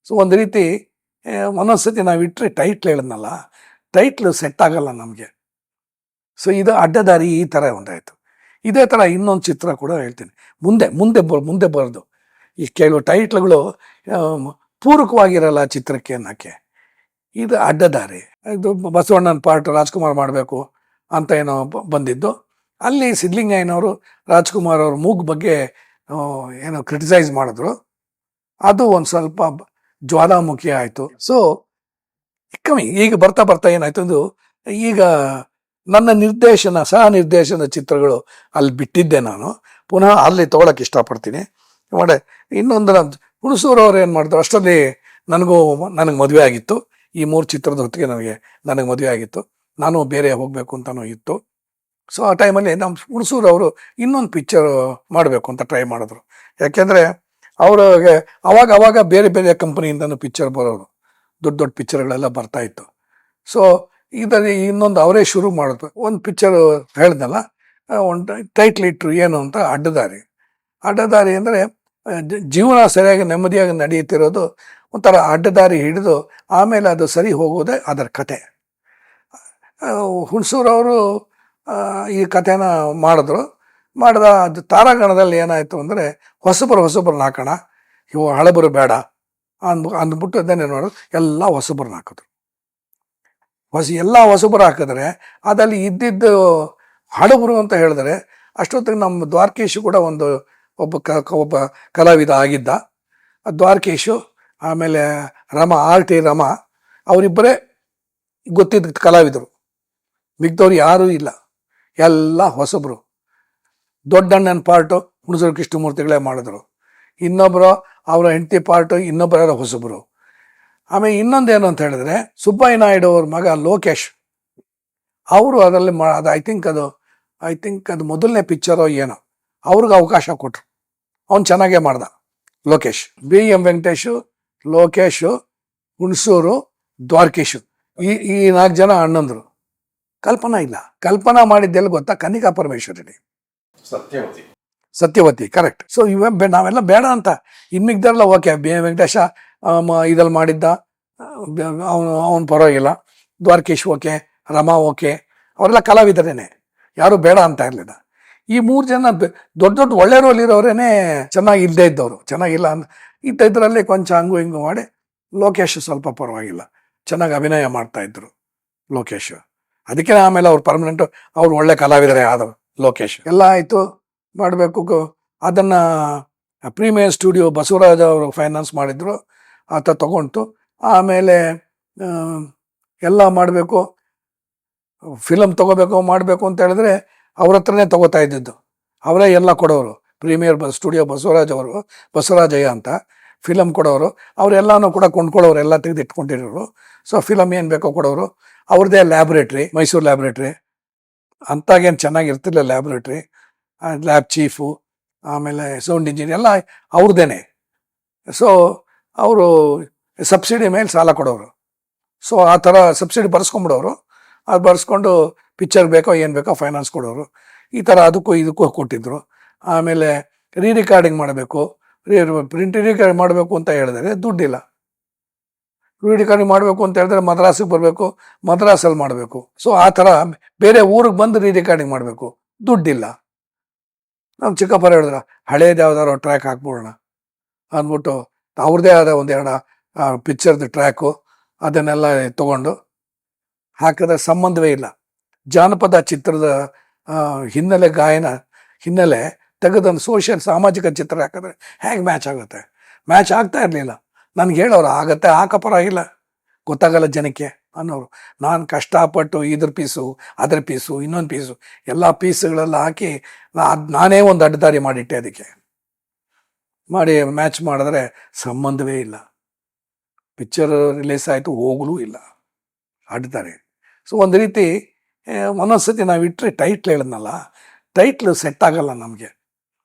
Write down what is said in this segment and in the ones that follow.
So ಒಂದು ರೀತಿ ಒಂದೊಂದ್ಸತಿ ನಾವು ಇಟ್ಟರೆ ಟೈಟ್ಲ್ ಹೇಳಿದ್ನಲ್ಲ, ಟೈಟ್ಲು ಸೆಟ್ ಆಗಲ್ಲ ನಮಗೆ. ಸೊ ಇದು ಅಡ್ಡದಾರಿ ಈ ಥರ ಒಂದಾಯಿತು. ಇದೇ ಥರ ಇನ್ನೊಂದು ಚಿತ್ರ ಕೂಡ ಹೇಳ್ತೀನಿ, ಮುಂದೆ ಮುಂದೆ ಮುಂದೆ ಬರೋದು. ಈ ಕೆಲವು ಟೈಟ್ಲ್ಗಳು ಪೂರಕವಾಗಿರಲ್ಲ ಚಿತ್ರಕ್ಕೆ ಅನ್ನೋಕ್ಕೆ. ಇದು ಅಡ್ಡದಾರಿ. ಇದು ಬಸವಣ್ಣನ ಪಾರ್ಟ್ ರಾಜ್ಕುಮಾರ್ ಮಾಡಬೇಕು ಅಂತ ಏನೋ ಬಂದಿದ್ದು. ಅಲ್ಲಿ ಸಿದ್ಧಲಿಂಗಯ್ಯನವರು ರಾಜ್ಕುಮಾರ್ ಅವ್ರ ಮೂಗು ಬಗ್ಗೆ ಏನೋ ಕ್ರಿಟಿಸೈಸ್ ಮಾಡಿದ್ರು. ಅದು ಒಂದು ಸ್ವಲ್ಪ ಜ್ವಾಲಾಮುಖಿ ಆಯಿತು. ಸೊ ಕಮ್ಮಿ ಈಗ ಬರ್ತಾ ಬರ್ತಾ ಏನಾಯ್ತು, ಇದು ಈಗ ನನ್ನ ಸಹ ನಿರ್ದೇಶನ ಚಿತ್ರಗಳು ಅಲ್ಲಿ ಬಿಟ್ಟಿದ್ದೆ ನಾನು. ಪುನಃ ಅಲ್ಲಿ ತೊಗೊಳಕ್ಕೆ ಇಷ್ಟಪಡ್ತೀನಿ. ಮಾಡಿ ಇನ್ನೊಂದು ಹುಣಸೂರವ್ರು ಏನು ಮಾಡಿದ್ರು, ಅಷ್ಟರಲ್ಲಿ ನನಗೆ ಮದುವೆ ಆಗಿತ್ತು. ಈ 3 ಚಿತ್ರದ ಹೊತ್ತಿಗೆ ನನಗೆ ಮದುವೆ ಆಗಿತ್ತು. ನಾನು ಬೇರೆ ಹೋಗಬೇಕು ಅಂತಲೂ ಇತ್ತು. ಸೊ ಆ ಟೈಮಲ್ಲಿ ನಮ್ಮ ಹುಣಸೂರವರು ಇನ್ನೊಂದು ಪಿಕ್ಚರ್ ಮಾಡಬೇಕು ಅಂತ ಟ್ರೈ ಮಾಡಿದ್ರು. ಯಾಕೆಂದರೆ ಅವ್ರಿಗೆ ಅವಾಗ ಬೇರೆ ಬೇರೆ ಕಂಪ್ನಿಯಿಂದನೂ ಪಿಕ್ಚರ್ ಬರೋರು, ದೊಡ್ಡ ದೊಡ್ಡ ಪಿಕ್ಚರ್ಗಳೆಲ್ಲ ಬರ್ತಾಯಿತ್ತು. ಸೊ ಇದರಲ್ಲಿ ಇನ್ನೊಂದು ಅವರೇ ಶುರು ಮಾಡಿದ್ರು. ಒಂದು ಪಿಕ್ಚರ್ ಹೇಳ್ದಲ್ಲ, ಒಂದು ಟೈಟ್ಲ್ ಇಟ್ಟರು ಏನು ಅಂತ, ಅಡ್ಡದಾರಿ. ಅಡ್ಡದಾರಿ ಅಂದರೆ ಜೀವನ ಸರಿಯಾಗಿ ನೆಮ್ಮದಿಯಾಗಿ ನಡೆಯುತ್ತಿರೋದು ಒಂಥರ ಅಡ್ಡದಾರಿ ಹಿಡಿದು ಆಮೇಲೆ ಅದು ಸರಿ ಹೋಗೋದೇ ಅದರ ಕತೆ. ಹುಣಸೂರವರು ಈ ಕಥೆನ ಮಾಡಿದ್ರು. ಅದು ತಾರಾಗಣದಲ್ಲಿ ಏನಾಯಿತು ಅಂದರೆ, ಹೊಸಬರನ್ನ ಹಾಕೋಣ, ಇವು ಹಳಬರು ಬೇಡ ಅಂದ್ಬಿಟ್ಟು ಅದನ್ನೇ ನೋಡೋದು, ಎಲ್ಲ ಹೊಸಬರನ್ನ ಹಾಕಿದ್ರು. ಎಲ್ಲ ಹೊಸಬರು ಹಾಕಿದ್ರೆ ಅದಲ್ಲಿ ಇದ್ದಿದ್ದು ಹಳಬರು ಅಂತ ಹೇಳಿದ್ರೆ, ಅಷ್ಟೊತ್ತಿಗೆ ನಮ್ಮ ದ್ವಾರಕೀಶು ಕೂಡ ಒಬ್ಬ ಕಲಾವಿದ ಆಗಿದ್ದ. ದ್ವಾರಕೀಶು, ಆಮೇಲೆ RT ರಮ, ಅವರಿಬ್ಬರೇ ಗೊತ್ತಿದ್ದ ಕಲಾವಿದರು. ಮಿಗ್ದವ್ರು ಯಾರೂ ಇಲ್ಲ, ಎಲ್ಲ ಹೊಸಬರು. ದೊಡ್ಡಣ್ಣನ ಪಾರ್ಟು ಹುಣಸೂರು ಕೃಷ್ಣಮೂರ್ತಿಗಳೇ ಮಾಡಿದ್ರು. ಇನ್ನೊಬ್ಬರು ಅವರ ಹೆಂಡತಿ ಪಾರ್ಟು ಇನ್ನೊಬ್ಬರ ಹೊಸಬರು. ಆಮೇಲೆ ಇನ್ನೊಂದೇನು ಅಂತ ಹೇಳಿದ್ರೆ, ಸುಬ್ಬಯ್ಯ ನಾಯ್ಡು ಅವ್ರ ಮಗ ಲೋಕೇಶ್ ಅವರು ಅದರಲ್ಲಿ ಅದು ಐ ಥಿಂಕ್ ಅದು ಮೊದಲನೇ ಪಿಕ್ಚರೋ ಏನೋ, ಅವ್ರಿಗೆ ಅವಕಾಶ ಕೊಟ್ಟರು. ಅವ್ನು ಚೆನ್ನಾಗೇ ಮಾಡ್ದ. ಲೋಕೇಶ್, BM ವೆಂಕಟೇಶು, ಲೋಕೇಶು, ಹುಣಸೂರು, ದ್ವಾರಕೀಶು, ಈ 4 ಜನ ಅಣ್ಣಂದರು. ಕಲ್ಪನಾ ಇಲ್ಲ. ಕಲ್ಪನಾ ಮಾಡಿದ್ದೆಲ್ಲ ಗೊತ್ತಾ, ಕನ್ನಿಕಾ ಪರಮೇಶ್ವರಿ, ಸತ್ಯವತಿ, ಕರೆಕ್ಟ್. ಸೊ ನಾವೆಲ್ಲ ಬೇಡ ಅಂತ, ಇನ್ನಿದ್ದಾರಲ್ಲ ಓಕೆ, BM ವೆಂಕಟೇಶ ಇದಲ್ಲಿ ಮಾಡಿದ್ದ, ಅವನು ಪರವಾಗಿಲ್ಲ. ದ್ವಾರಕೀಶ್ ಓಕೆ, ರಮಾ ಓಕೆ, ಅವರೆಲ್ಲ ಕಲಾವಿದರೇನೆ, ಯಾರು ಬೇಡ ಅಂತ ಇರಲಿಲ್ಲ. ಈ 3 ಜನ ದೊಡ್ಡ ಒಳ್ಳೆ ರೋಲ್ ಇರೋರೇನೆ ಚೆನ್ನಾಗಿ ಇಲ್ಲದೆ ಇದ್ದವರು, ಚೆನ್ನಾಗಿಲ್ಲ ಇದ್ದದ್ರಲ್ಲಿ ಕೊಂಚ ಹಂಗು ಹಿಂಗು ಮಾಡಿ. ಲೋಕೇಶ್ ಸ್ವಲ್ಪ ಪರವಾಗಿಲ್ಲ, ಚೆನ್ನಾಗಿ ಅಭಿನಯ ಮಾಡ್ತಾಯಿದ್ರು ಲೋಕೇಶ್. ಅದಕ್ಕೆ ಆಮೇಲೆ ಅವ್ರು ಪರ್ಮನೆಂಟು, ಅವ್ರು ಒಳ್ಳೆ ಕಲಾವಿದರೇ ಆದವರು. ಲೋಕೇಶ್ ಎಲ್ಲ ಆಯಿತು, ಮಾಡಬೇಕು. ಅದನ್ನು ಪ್ರೀಮಿಯರ್ ಸ್ಟುಡಿಯೋ ಬಸವರಾಜ್ ಅವರು ಫೈನಾನ್ಸ್ ಮಾಡಿದ್ರು, ಆತ ತಗೊಂತು. ಆಮೇಲೆ ಎಲ್ಲ ಮಾಡಬೇಕು, ಫಿಲಮ್ ಮಾಡಬೇಕು ಅಂತ ಹೇಳಿದ್ರೆ ಅವ್ರ ಹತ್ರನೇ ತೊಗೋತಾ ಇದ್ದಿದ್ದು. ಅವರೇ ಎಲ್ಲ ಕೊಡೋರು. ಪ್ರೀಮಿಯರ್ ಸ್ಟುಡಿಯೋ ಬಸವರಾಜಯ್ಯ ಅಂತ ಫಿಲಮ್ ಕೊಡೋರು. ಅವರೆಲ್ಲನೂ ಕೂಡ ಕೊಂಡ್ಕೊಳ್ಳೋರು, ಎಲ್ಲ ತೆಗೆದು ಇಟ್ಕೊಂಡಿರೋರು. ಸೊ ಫಿಲಮ್ ಏನು ಬೇಕೋ ಕೊಡೋರು. ಅವ್ರದ್ದೇ ಲ್ಯಾಬ್ರೇಟ್ರಿ, ಮೈಸೂರು ಲ್ಯಾಬ್ರೇಟ್ರಿ, ಅಂತಾಗೇನು ಚೆನ್ನಾಗಿರ್ತಿಲ್ಲ ಲ್ಯಾಬ್ರೇಟ್ರಿ. ಲ್ಯಾಬ್ ಚೀಫು, ಆಮೇಲೆ ಸೌಂಡ್ ಇಂಜಿನಿಯರ್ ಎಲ್ಲ ಅವ್ರದ್ದೇನೆ. ಸೊ ಅವರು ಸಬ್ಸಿಡಿ ಮೇಲೆ ಸಾಲ ಕೊಡೋರು. ಸೊ ಆ ಥರ ಸಬ್ಸಿಡಿ ಬರ್ಸ್ಕೊಂಬಿಡೋರು. ಅದು ಬರ್ಸ್ಕೊಂಡು ಪಿಕ್ಚರ್ ಬೇಕೋ ಏನು ಬೇಕೋ ಫೈನಾನ್ಸ್ ಕೊಡೋರು. ಈ ಥರ ಅದಕ್ಕೂ ಇದಕ್ಕೂ ಕೊಟ್ಟಿದ್ದರು. ಆಮೇಲೆ ರಿಕಾರ್ಡಿಂಗ್ ಮಾಡಬೇಕು, ಪ್ರಿಂಟ್ ರಿಕಾರ್ಡ್ ಮಾಡಬೇಕು ಅಂತ ಹೇಳಿದ್ರೆ ದುಡ್ಡಿಲ್ಲ. ರಿಕಾರ್ಡಿಂಗ್ ಮಾಡಬೇಕು ಅಂತ ಹೇಳಿದ್ರೆ ಮದ್ರಾಸಿಗೆ ಬರಬೇಕು, ಮದ್ರಾಸಲ್ಲಿ ಮಾಡಬೇಕು. ಸೊ ಆ ಥರ ಬೇರೆ ಊರಿಗೆ ಬಂದು ರಿಕಾರ್ಡಿಂಗ್ ಮಾಡಬೇಕು, ದುಡ್ಡಿಲ್ಲ. ನಮ್ಮ ಚಿಕ್ಕಪ್ಪರು ಹೇಳಿದ್ರು, ಹಳೇದು ಯಾವ್ದಾದ್ರು ಟ್ರ್ಯಾಕ್ ಹಾಕ್ಬಿಡೋಣ ಅಂದ್ಬಿಟ್ಟು ಅವ್ರದ್ದೇ ಆದ 1-2 ಪಿಕ್ಚರ್ದು ಟ್ರ್ಯಾಕು ಅದನ್ನೆಲ್ಲ ತೊಗೊಂಡು ಹಾಕಿದ್ರೆ ಸಂಬಂಧವೇ ಇಲ್ಲ. ಜಾನಪದ ಚಿತ್ರದ ಹಿನ್ನೆಲೆ ತೆಗೆದೊಂದು ಸಾಮಾಜಿಕ ಚಿತ್ರ ಹಾಕಿದ್ರೆ ಹೇಗೆ ಮ್ಯಾಚ್ ಆಗುತ್ತೆ? ಮ್ಯಾಚ್ ಆಗ್ತಾ ಇರಲಿಲ್ಲ. ನನಗೆ ಹೇಳೋರು, ಆಗತ್ತೆ, ಹಾಕಪರಾಗಿಲ್ಲ, ಗೊತ್ತಾಗಲ್ಲ ಜನಕ್ಕೆ ಅನ್ನೋರು. ನಾನು ಕಷ್ಟಪಟ್ಟು ಇದ್ರ ಪೀಸು, ಅದರ ಪೀಸು, ಇನ್ನೊಂದು ಪೀಸು, ಎಲ್ಲ ಪೀಸುಗಳೆಲ್ಲ ಹಾಕಿ ನಾನೇ ಒಂದು ಅಡ್ಡದಾರಿ ಮಾಡಿಟ್ಟೆ. ಅದಕ್ಕೆ ಮಾಡಿ ಮ್ಯಾಚ್ ಮಾಡಿದ್ರೆ ಸಂಬಂಧವೇ ಇಲ್ಲ. ಪಿಕ್ಚರ್ ರಿಲೀಸ್ ಆಯಿತು, ಹೋಗಲೂ ಇಲ್ಲ, ಅಡ್ಡದಾರಿ. ಸೊ ಒಂದು ರೀತಿ ಒಂದೊಂದ್ಸತಿ ನಾವು ಇಟ್ಟರೆ ಟೈಟ್ಲ್ ಹೇಳಿದ್ನಲ್ಲ, ಟೈಟ್ಲು ಸೆಟ್ ಆಗಲ್ಲ ನಮಗೆ.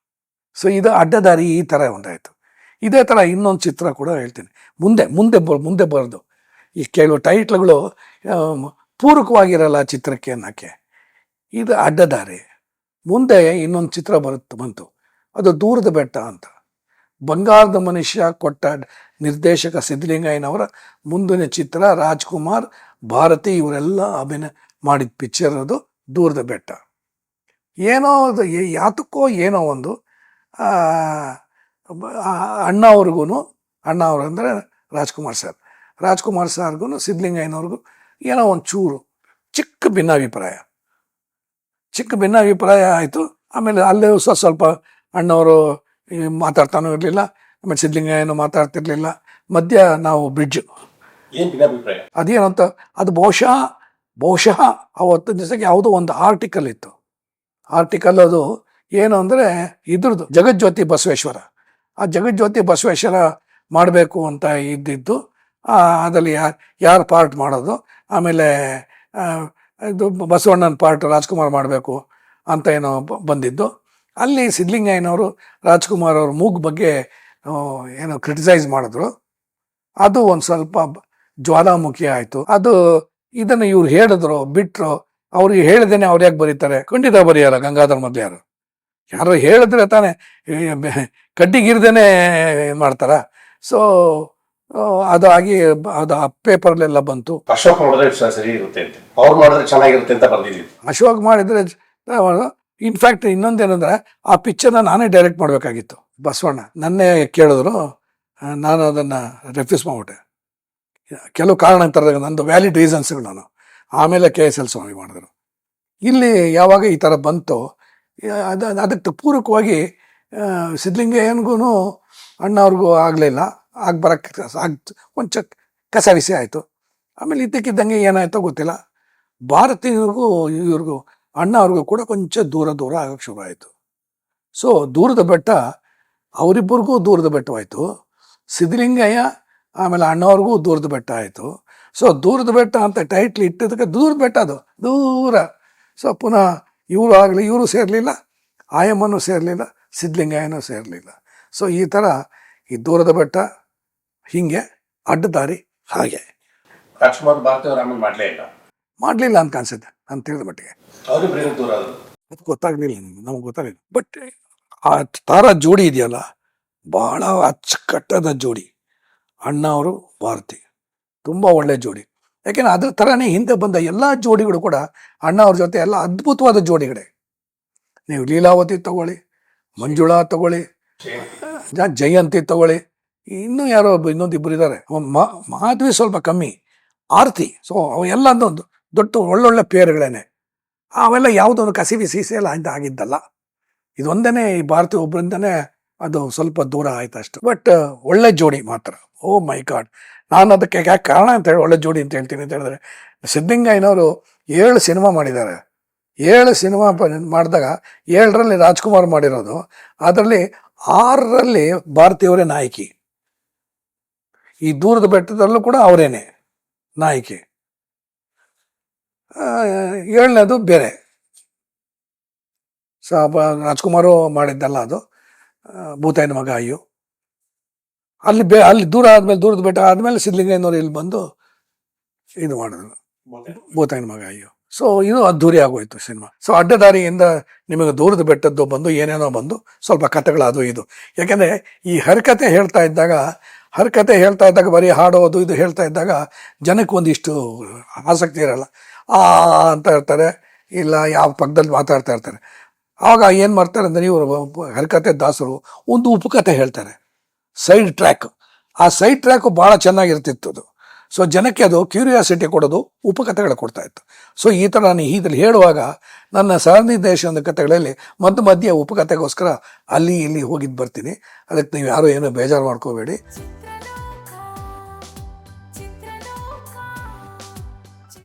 ಸೊ ಇದು ಅಡ್ಡದಾರಿ ಈ ಥರ ಒಂದಾಯಿತು. ಇದೇ ಥರ ಇನ್ನೊಂದು ಚಿತ್ರ ಕೂಡ ಹೇಳ್ತೀನಿ, ಮುಂದೆ ಬರೋದು. ಈ ಕೆಲವು ಟೈಟ್ಲ್ಗಳು ಪೂರಕವಾಗಿರಲ್ಲ ಚಿತ್ರಕ್ಕೆ ಅನ್ನೋಕ್ಕೆ. ಇದು ಅಡ್ಡದಾರಿ. ಮುಂದೆ ಇನ್ನೊಂದು ಚಿತ್ರ ಬಂತು, ಅದು ದೂರದ ಬೆಟ್ಟ ಅಂತ. ಬಂಗಾರದ ಮನುಷ್ಯ ಕೊಟ್ಟ ನಿರ್ದೇಶಕ ಸಿದ್ಧಲಿಂಗಯ್ಯನವರ ಮುಂದಿನ ಚಿತ್ರ ರಾಜ್ಕುಮಾರ್, ಭಾರತಿ ಇವರೆಲ್ಲ ಅಭಿನಯ ಮಾಡಿದ ಪಿಕ್ಚರ್ ಅದು ದೂರದ ಬೆಟ್ಟ. ಏನೋ ಅದು ಯಾತಕ್ಕೋ ಏನೋ ಒಂದು ಅಣ್ಣ ಅವ್ರಿಗೂ, ಅಣ್ಣ ಅವರು ಅಂದರೆ ರಾಜ್ಕುಮಾರ್ ಸರ್ಗೂ ಸಿದ್ಧಲಿಂಗಯ್ಯನವ್ರಿಗೂ ಏನೋ ಒಂದು ಚೂರು ಚಿಕ್ಕ ಭಿನ್ನಾಭಿಪ್ರಾಯ ಆಯಿತು. ಆಮೇಲೆ ಅಲ್ಲೇ ಸ್ವಲ್ಪ ಅಣ್ಣವರು ಮಾತಾಡ್ತಾನೂ ಇರಲಿಲ್ಲ, ಆಮೇಲೆ ಸಿದ್ಧಲಿಂಗಯ್ಯನೂ ಮಾತಾಡ್ತಿರ್ಲಿಲ್ಲ. ಮಧ್ಯ ನಾವು ಬ್ರಿಡ್ಜ್ ಅದೇನಂತ ಅದು ಬಹುಶಃ ಅವತ್ತು ದಿವಸಕ್ಕೆ ಯಾವುದೋ ಒಂದು ಆರ್ಟಿಕಲ್ ಇತ್ತು. ಅದು ಏನು ಅಂದರೆ ಇದ್ರದ್ದು ಜಗಜ್ಯೋತಿ ಬಸವೇಶ್ವರ. ಆ ಜಗಜ್ಯೋತಿ ಬಸವೇಶ್ವರ ಮಾಡಬೇಕು ಅಂತ ಇದ್ದಿದ್ದು. ಅದರಲ್ಲಿ ಯಾರು ಪಾರ್ಟ್ ಮಾಡೋದು, ಆಮೇಲೆ ಇದು ಬಸವಣ್ಣನ ಪಾರ್ಟ್ ರಾಜ್ಕುಮಾರ್ ಮಾಡಬೇಕು ಅಂತ ಏನೋ ಬಂದಿದ್ದು. ಅಲ್ಲಿ ಸಿದ್ಧಲಿಂಗಯ್ಯನವರು ರಾಜ್ಕುಮಾರ್ ಅವ್ರ ಮೂಗು ಬಗ್ಗೆ ಏನೋ ಕ್ರಿಟಿಸೈಸ್ ಮಾಡಿದ್ರು. ಅದು ಒಂದು ಸ್ವಲ್ಪ ಜ್ವಾಲಾಮುಖಿ ಆಯಿತು. ಅದು ಇದನ್ನು ಇವ್ರು ಹೇಳಿದ್ರು ಬಿಟ್ಟರು. ಅವ್ರಿಗೆ ಹೇಳಿದೇನೆ ಅವ್ರು ಯಾಕೆ ಬರೀತಾರೆ? ಖಂಡಿತ ಬರೆಯಲ್ಲ ಗಂಗಾಧರ್ ಮೊದಲಿಯಾರು. ಯಾರು ಹೇಳಿದ್ರೆ ತಾನೇ, ಕಡ್ಡಿಗಿರ್ದೇನೆ ಮಾಡ್ತಾರ. ಸೊ ಅದಾಗಿ ಅದು ಆ ಪೇಪರ್ಲೆಲ್ಲ ಬಂತು. ಅಶೋಕ್ ಮಾಡಿದ್ರೆ ಸರಿ ಇರುತ್ತೆ ಅಂತ, ಅವ್ರು ಮಾಡಿದ್ರೆ ಚೆನ್ನಾಗಿರುತ್ತೆ ಅಂತ ಬಂದಿದ್ದೀವಿ. ಅಶೋಕ್ ಮಾಡಿದ್ರೆ ಇನ್ಫ್ಯಾಕ್ಟ್ ಇನ್ನೊಂದೇನಂದ್ರೆ ಆ ಪಿಕ್ಚರ್ನ ನಾನೇ ಡೈರೆಕ್ಟ್ ಮಾಡಬೇಕಾಗಿತ್ತು. ಬಸವಣ್ಣ ನನ್ನೇ ಕೇಳಿದ್ರು, ನಾನು ಅದನ್ನು ರೆಫ್ಯೂಸ್ ಮಾಡಿಬಿಟ್ಟೆ. ಕೆಲವು ಕಾರಣಾಂತರದಾಗ ನಂದು ವ್ಯಾಲಿಡ್ ರೀಸನ್ಸ್ಗಳು. ನಾನು ಆಮೇಲೆ KSL ಸ್ವಾಮಿ ಮಾಡಿದ್ರು. ಇಲ್ಲಿ ಯಾವಾಗ ಈ ಥರ ಬಂತು, ಅದಕ್ಕೆ ಪೂರಕವಾಗಿ ಸಿದ್ಧಲಿಂಗಯ್ಯನಿಗೂ ಅಣ್ಣವ್ರಿಗೂ ಆಗಲಿಲ್ಲ, ಕೊಂಚ ಕಸವಿಸಿ ಆಯಿತು. ಆಮೇಲೆ ಇದ್ದಕ್ಕಿದ್ದಂಗೆ ಏನಾಯ್ತೋ ಗೊತ್ತಿಲ್ಲ, ಭಾರತೀಯರಿಗೂ ಇವ್ರಿಗೂ ಅಣ್ಣ ಅವ್ರಿಗೂ ಕೂಡ ಕೊಂಚ ದೂರ ಆಗೋಕ್ಕೆ ಶುರು ಆಯಿತು. ಸೊ ದೂರದ ಬೆಟ್ಟ ಅವರಿಬ್ಬರಿಗೂ ದೂರದ ಬೆಟ್ಟವಾಯಿತು. ಸಿದ್ಧಲಿಂಗಯ್ಯ ಆಮೇಲೆ ಅಣ್ಣವ್ರಿಗೂ ದೂರದ ಬೆಟ್ಟ ಆಯಿತು. ಸೊ ದೂರದ ಬೆಟ್ಟ ಅಂತ ಟೈಟ್ಲ್ ಇಟ್ಟಿದ್ದಕ್ಕೆ ದೂರದ ಬೆಟ್ಟ ಅದು ದೂರ. ಸೊ ಪುನಃ ಇವರು ಸೇರಲಿಲ್ಲ, ಆಯಮ್ಮನೂ ಸೇರಲಿಲ್ಲ, ಸಿದ್ಧಲಿಂಗಯ್ಯನೂ ಸೇರಲಿಲ್ಲ. ಸೊ ಈ ಥರ ಈ ದೂರದ ಬೆಟ್ಟ ಹೀಗೆ ಅಡ್ಡದಾರಿ ಹಾಗೆ. ರಾಜ್ಕುಮಾರ್ ಭಾರತಿ ಅವರು ಆಮೇಲೆ ಮಾಡಲಿಲ್ಲ ಅಂತ ಅನ್ಸುತ್ತೆ ನಾನು ತಿಳಿದ ಮಟ್ಟಿಗೆ. ಅದು ಗೊತ್ತಾಗಲಿಲ್ಲ, ನಮಗೆ ಗೊತ್ತಾಗಲಿಲ್ಲ. ಬಟ್ ಆ ತಾರಾ ಜೋಡಿ ಇದೆಯಲ್ಲ, ಭಾಳ ಅಚ್ಚುಕಟ್ಟಾದ ಜೋಡಿ. ಅಣ್ಣ ಅವರು ಭಾರತಿ ತುಂಬ ಒಳ್ಳೆ ಜೋಡಿ. ಯಾಕೆಂದರೆ ಅದ್ರ ಥರನೇ ಹಿಂದೆ ಬಂದ ಎಲ್ಲ ಜೋಡಿಗಳು ಕೂಡ ಅಣ್ಣ ಅವ್ರ ಜೊತೆ ಎಲ್ಲ ಅದ್ಭುತವಾದ ಜೋಡಿಗಳೇ. ನೀವು ಲೀಲಾವತಿ ತಗೊಳ್ಳಿ, ಮಂಜುಳಾ ತಗೊಳ್ಳಿ, ಜಯಂತಿ ತಗೊಳ್ಳಿ, ಇನ್ನೂ ಯಾರೋ ಇನ್ನೊಂದಿಬ್ಬರು ಇದ್ದಾರೆ, ಮಾಧವಿ ಸ್ವಲ್ಪ ಕಮ್ಮಿ, ಆರತಿ. ಸೊ ಅವೆಲ್ಲ ಒಂದು ದೊಡ್ಡ ಒಳ್ಳೊಳ್ಳೆ ಪೇರುಗಳೇನೆ. ಅವೆಲ್ಲ ಯಾವುದೊಂದು ಕಸಿವಿ ಸೀಸೆ ಎಲ್ಲ ಅಂತ ಆಗಿದ್ದಲ್ಲ. ಇದೊಂದೇ ಈ ಭಾರತಿ ಒಬ್ಬರಿಂದನೇ ಅದು ಸ್ವಲ್ಪ ದೂರ ಆಯ್ತು ಅಷ್ಟು. ಬಟ್ ಒಳ್ಳೆ ಜೋಡಿ ಮಾತ್ರ. ಓ ಮೈ ಗಾಡ್. ನಾನು ಅದಕ್ಕೆ ಯಾಕೆ ಕಾರಣ ಅಂತ ಹೇಳಿ ಒಳ್ಳೆ ಜೋಡಿ ಅಂತ ಹೇಳ್ತೀನಿ ಅಂತ ಹೇಳಿದ್ರೆ, ಸಿದ್ಧಲಿಂಗಯ್ಯನವರು 7 ಸಿನಿಮಾ ಮಾಡಿದ್ದಾರೆ. 7 ಸಿನಿಮಾ ಮಾಡಿದಾಗ 7ರಲ್ಲಿ ರಾಜ್ಕುಮಾರ್ ಮಾಡಿರೋದು, ಅದರಲ್ಲಿ 6ರಲ್ಲಿ ಭಾರತಿಯವರೇ ನಾಯಕಿ. ಈ ದೂರದ ಬೆಟ್ಟದಲ್ಲೂ ಕೂಡ ಅವರೇನೆ ನಾಯಕಿ. 7ನೇದು ಬೇರೆ ರಾಜ್ಕುಮಾರು ಮಾಡಿದ್ದಲ್ಲ, ಅದು ಭೂತಾಯಿನ ಮಗ ಅಯ್ಯೋ. ಅಲ್ಲಿ ದೂರ ಆದ್ಮೇಲೆ, ದೂರದ ಬೆಟ್ಟ ಆದ್ಮೇಲೆ ಸಿದ್ಧಲಿಂಗಯ್ಯನವರು ಇಲ್ಲಿ ಬಂದು ಇದು ಮಾಡಿದ್ರು, ಭೂತಾಯಿನ ಮಗ ಅಯ್ಯೋ. ಸೊ ಇದು ಅದ್ಧೂರಿ ಆಗೋಯ್ತು ಸಿನಿಮಾ. ಸೊ ಅಡ್ಡದಾರಿಯಿಂದ ನಿಮಗೆ ದೂರದ ಬೆಟ್ಟದ್ದು ಬಂದು ಏನೇನೋ ಬಂದು ಸ್ವಲ್ಪ ಕಥೆಗಳು ಅದು ಇದು. ಯಾಕೆಂದರೆ ಈ ಹರಿಕತೆ ಹೇಳ್ತಾ ಇದ್ದಾಗ ಬರೀ ಹಾಡೋದು ಇದು ಹೇಳ್ತಾ ಇದ್ದಾಗ ಜನಕ್ಕೆ ಒಂದಿಷ್ಟು ಆಸಕ್ತಿ ಇರಲ್ಲ. ಅಂತ ಇರ್ತಾರೆ, ಇಲ್ಲ ಯಾವ ಪಕ್ಕದಲ್ಲಿ ಮಾತಾಡ್ತಾ ಇರ್ತಾರೆ. ಆವಾಗ ಏನು ಮಾಡ್ತಾರೆ ಅಂದರೆ, ಇವರು ಹರಿಕತೆ ದಾಸರು ಒಂದು ಉಪಕಥೆ ಹೇಳ್ತಾರೆ, ಸೈಡ್ ಟ್ರ್ಯಾಕ್. ಆ ಸೈಡ್ ಟ್ರ್ಯಾಕು ಭಾಳ ಚೆನ್ನಾಗಿರ್ತಿತ್ತು ಅದು. ಸೊ ಜನಕ್ಕೆ ಅದು ಕ್ಯೂರಿಯಾಸಿಟಿ ಕೊಡೋದು ಉಪಕಥೆಗಳು ಕೊಡ್ತಾ ಇತ್ತು. ಸೊ ಈ ಥರ ನಾನು ಇದ್ರಲ್ಲಿ ಹೇಳುವಾಗ ನನ್ನ ಸಹನಿರ್ದೇಶನದ ಕಥೆಗಳಲ್ಲಿ ಮಧ್ಯೆ ಉಪಕಥೆಗೋಸ್ಕರ ಅಲ್ಲಿ ಇಲ್ಲಿ ಹೋಗಿದ್ದು ಬರ್ತೀನಿ. ಅದಕ್ಕೆ ನೀವು ಯಾರೂ ಏನೋ ಬೇಜಾರು ಮಾಡ್ಕೋಬೇಡಿ.